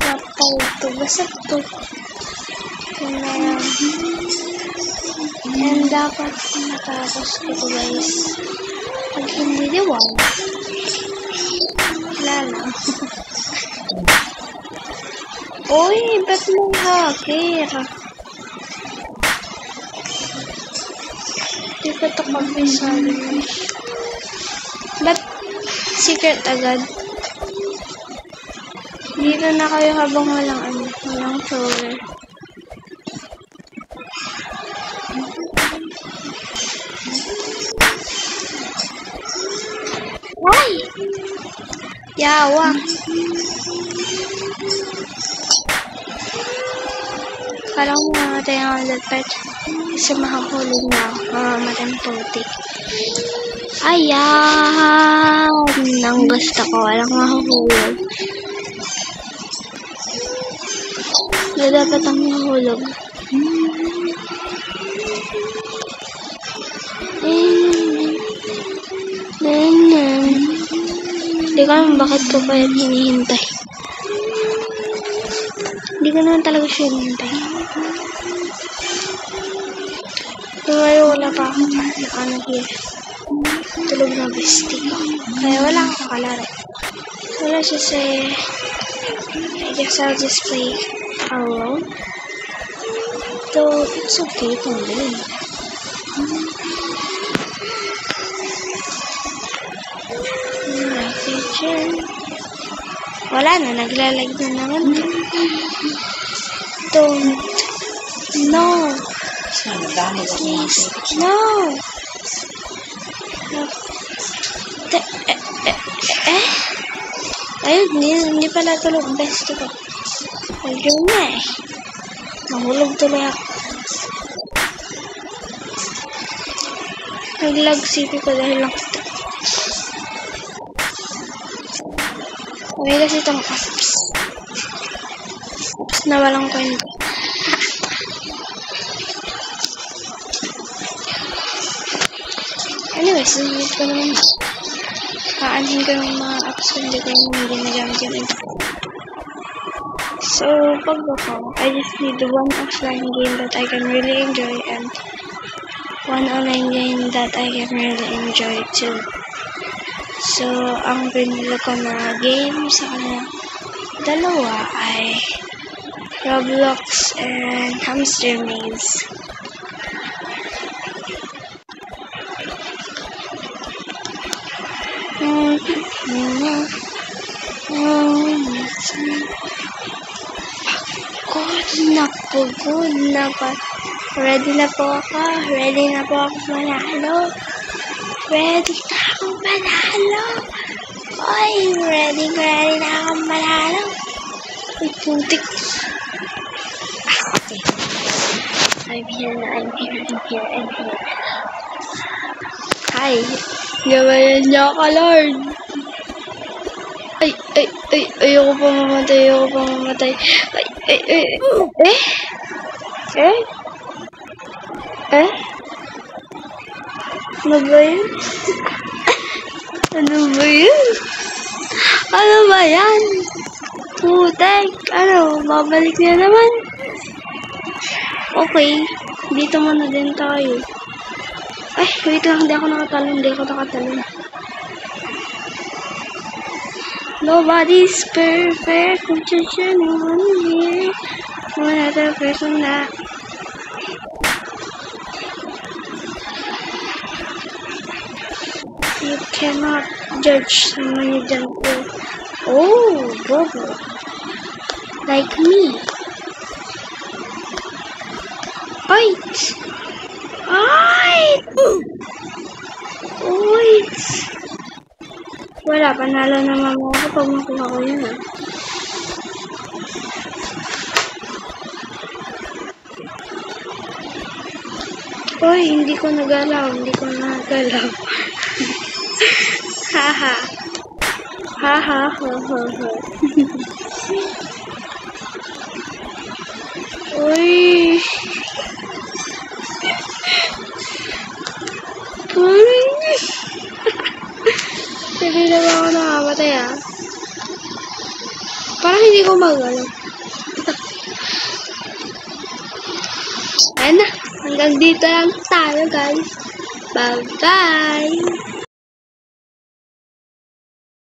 Napal to. Basta to. And dapat matapos ko to, guys. Pag hindi diwal, wala lang. Uy, ba't mong hacker? Di ba ito mag-visual? Ba't secret agad? Dito na kayo habang walang shower. Ay! Yawa! Parang mamamatay ang little pet. Kasi makahulog na ako. Mamamatay ang putik. Ayan! Ang gusto ko. Walang mahuhulog. Na dapat ang mahulog. Hindi ko naman bakit ko pa yan hinihintay. Hindi ko naman talaga siya hinihintay. Pero wala pa ako here. Tulog na bestie ko. Kaya wala akong kalari. Wala siya sa... I guess I'll just play alone. Though, it's okay kung din. My kitchen. Wala na, naglalag na naman. Don't. No. Please. No. Ayun, hindi pala tulog bestie ko. Ayun na eh. Mahulog tuloy ako. Naglag CP ko dahil lang ito. Okay kasi itong apps. Apps na walang coin ko. Anyways, sinunod ko naman. Kaanhin ko yung mga apps ko hindi ko yung ginagamit yung internet. So, pag ako, I just need one offline game that I can really enjoy and one online game that I can really enjoy too. So, ang pinili ko na game sa kanya dalawa ay Roblox and Hamster Maze. Pagod na pa. Ready na po ako. Ready na po ako manalo. Ready na ako manalo. Oy, ready na ako manalo. Uy, putik. Okay. I'm here. Hi. Gawain niyo ka, Lord. Ayoko pa mamatay. Ano ba yun? Ano ba yan? Putek! Babalik na naman? Okay, dito muna din tayo. Ay, wait lang, hindi ako nakatalon. Nobody's perfect, I'm just anyone here. Another person that you cannot judge someone you don't know. Oh, Bobo. Like me. Wait! Wala, panalo naman mo ako pag makuha ko yun ah. Uy, hindi ko nagalaw. Haha. Uy. Sabi na ba ako namamatay ah. Parang hindi ko magalaw. Ayan na. Hanggang dito lang tayo guys. Bye-bye!